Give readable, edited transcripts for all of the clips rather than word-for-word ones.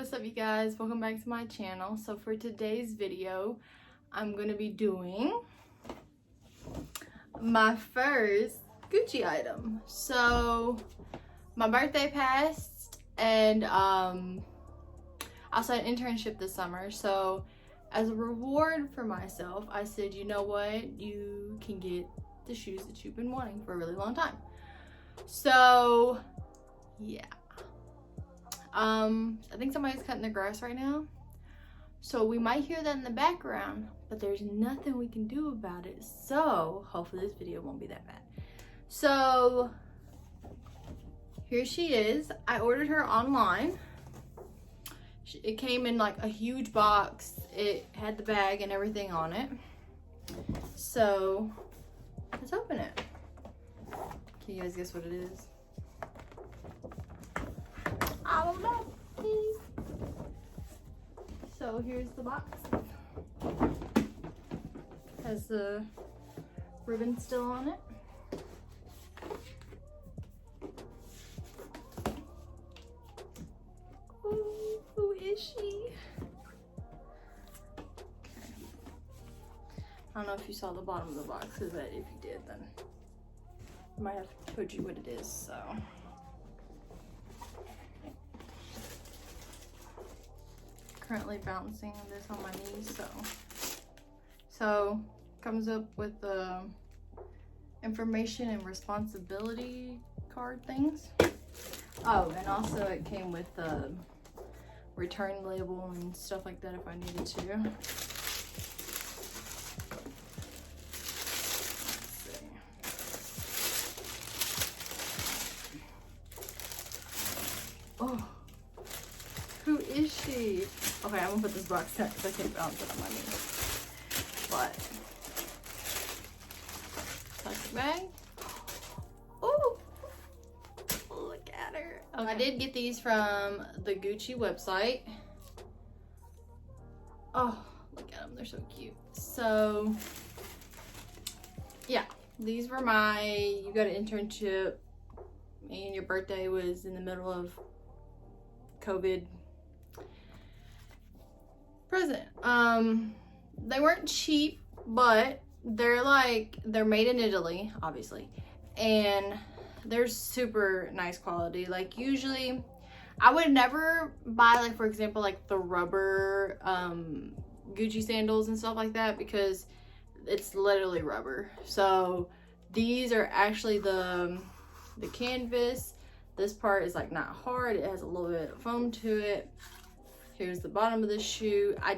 what's up you guys? Welcome back to my channel. So for today's video, I'm going to be doing my first Gucci item. So my birthday passed and I also had an internship this summer. So as a reward for myself, I said, you know what? You can get the shoes that you've been wanting for a really long time. So yeah. I think somebody's cutting the grass right now, so we might hear that in the background, but there's nothing we can do about it, so hopefully this video won't be that bad. So here she is. I ordered her online. It came in like a huge box. It had the bag and everything on it, so let's open it. Can you guys guess what it is? I don't know. So here's the box. Has the ribbon still on it. Ooh, who is she? Okay. I don't know if you saw the bottom of the box, but if you did, then I might have to put you what it is, so. Currently balancing this on my knees, so comes up with the information and responsibility card things. Oh, and also it came with the return label and stuff like that if I needed to. Let's see. Oh, who is she? Okay, I'm gonna put this box down because I can't balance it on my knee. But plastic bag. Oh, look at her. Okay. I did get these from the Gucci website. Oh, look at them, they're so cute. So yeah, these were you got an internship and your birthday was in the middle of COVID present. They weren't cheap, but they're made in Italy, obviously, and they're super nice quality. Like usually I would never buy, like, for example, like the rubber Gucci sandals and stuff like that, because it's literally rubber. So these are actually the canvas. This part is like not hard, it has a little bit of foam to it. Here's the bottom of the shoe. I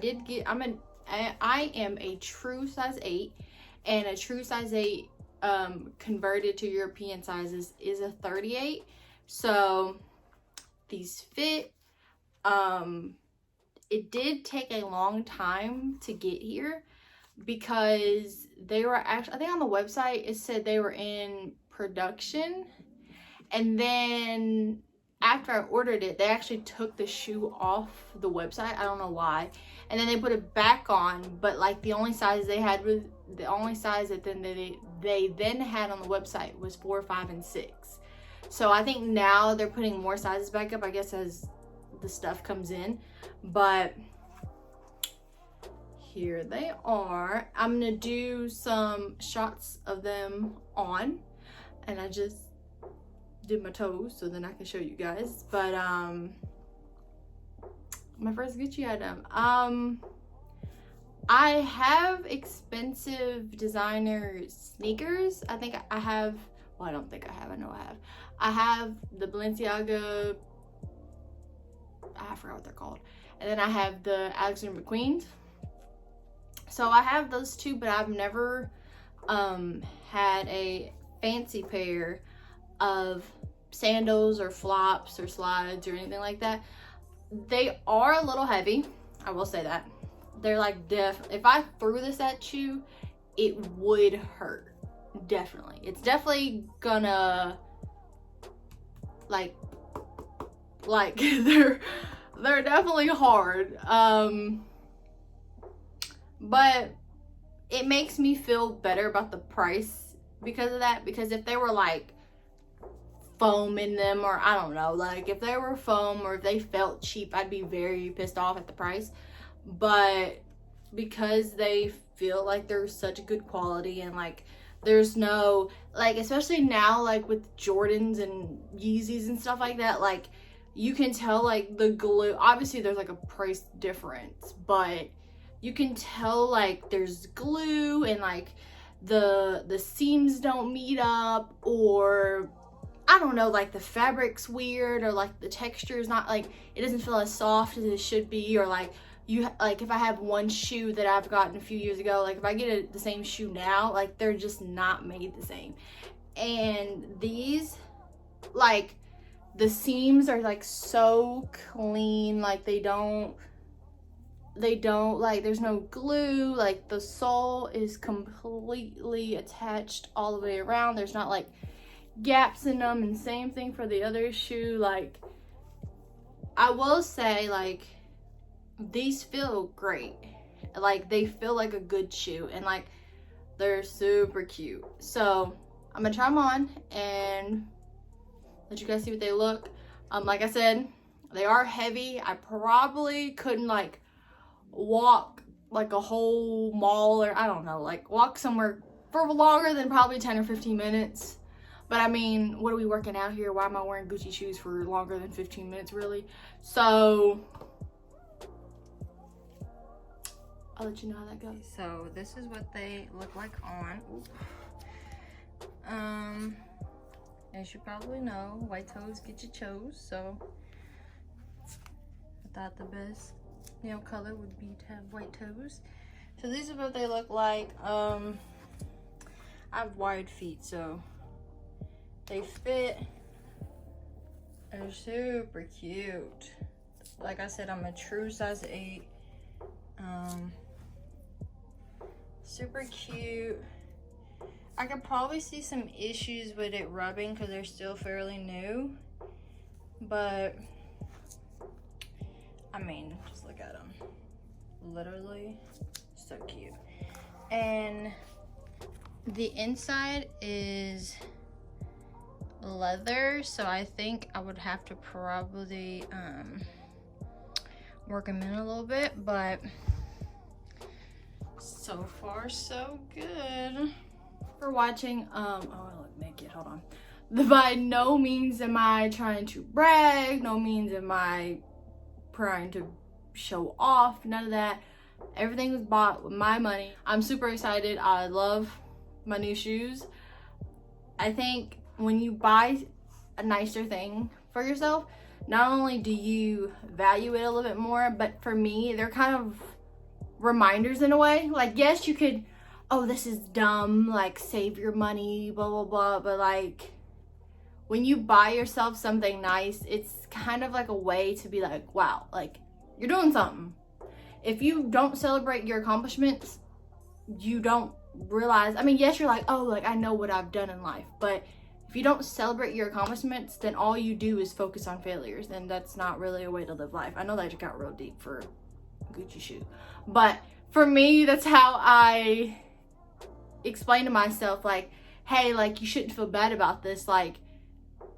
am a true size 8, and a true size 8 converted to European sizes is a 38. So these fit. It did take a long time to get here because they were actually, I think on the website it said they were in production, and then after I ordered it, they actually took the shoe off the website. I don't know why. And then they put it back on, but like the only size they had was the only size that then they then had on the website was 4, 5, and 6. So I think now they're putting more sizes back up, I guess, as the stuff comes in. But here they are. I'm gonna do some shots of them on, and I just did my toes so then I can show you guys. But my first Gucci item. I have expensive designer sneakers. I think I have, well, I don't think I have, I know I have. I have the Balenciaga, I forgot what they're called, and then I have the Alexander McQueen's. So I have those two, but I've never had a fancy pair of sandals or flops or slides or anything like that. They are a little heavy, I will say that. They're like if I threw this at you, it would hurt. Definitely. It's definitely gonna like they're definitely hard. But it makes me feel better about the price because of that. Because if they were like foam in them, or I don't know. Like, if they were foam or if they felt cheap, I'd be very pissed off at the price. But because they feel like they're such good quality, and like there's no, like, especially now, like with Jordans and Yeezys and stuff like that, like you can tell like the glue, obviously there's like a price difference, but you can tell like there's glue, and like the seams don't meet up, or I don't know, like the fabric's weird, or like the texture is not, like it doesn't feel as soft as it should be, or like like if I have one shoe that I've gotten a few years ago, like if I get the same shoe now, like they're just not made the same. And these, like the seams are like so clean, like they don't like, there's no glue, like the sole is completely attached all the way around, there's not like gaps in them. And same thing for the other shoe. Like I will say, like these feel great, like they feel like a good shoe, and like they're super cute. So I'm gonna try them on and let you guys see what they look. Like I said, they are heavy. I probably couldn't like walk like a whole mall, or I don't know, like walk somewhere for longer than probably 10 or 15 minutes. But I mean, what are we working out here? Why am I wearing Gucci shoes for longer than 15 minutes, really? So I'll let you know how that goes. So this is what they look like on. As you probably know, white toes get you chose. So I thought the best nail color would be to have white toes. So these are what they look like. I have wide feet, so they fit. They're super cute. Like I said, I'm a true size 8. Super cute. I could probably see some issues with it rubbing because they're still fairly new, but I mean, just look at them. Literally so cute. And the inside is leather, so I think I would have to probably work them in a little bit, but so far so good. For watching, oh, I look naked, hold on. By no means am I trying to brag, no means am I trying to show off, none of that. Everything was bought with my money. I'm super excited. I love my new shoes. I think when you buy a nicer thing for yourself, not only do you value it a little bit more, but for me, they're kind of reminders in a way. Like, yes, you could, oh, this is dumb, like save your money, blah, blah, blah. But like, when you buy yourself something nice, it's kind of like a way to be like, wow, like you're doing something. If you don't celebrate your accomplishments, you don't realize, I mean, yes, you're like, oh, like I know what I've done in life, but if you don't celebrate your accomplishments, then all you do is focus on failures, and that's not really a way to live life. I know that just got real deep for a Gucci shoe, but for me, that's how I explain to myself, like, hey, like you shouldn't feel bad about this, like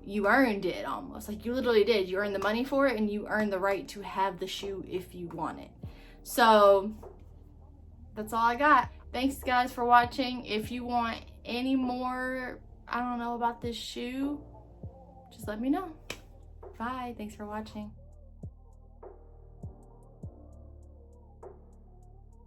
you earned it almost, like you literally did. You earned the money for it, and you earned the right to have the shoe if you want it. So that's all I got. Thanks guys for watching. If you want any more, I don't know, about this shoe, just let me know. Bye. Thanks for watching.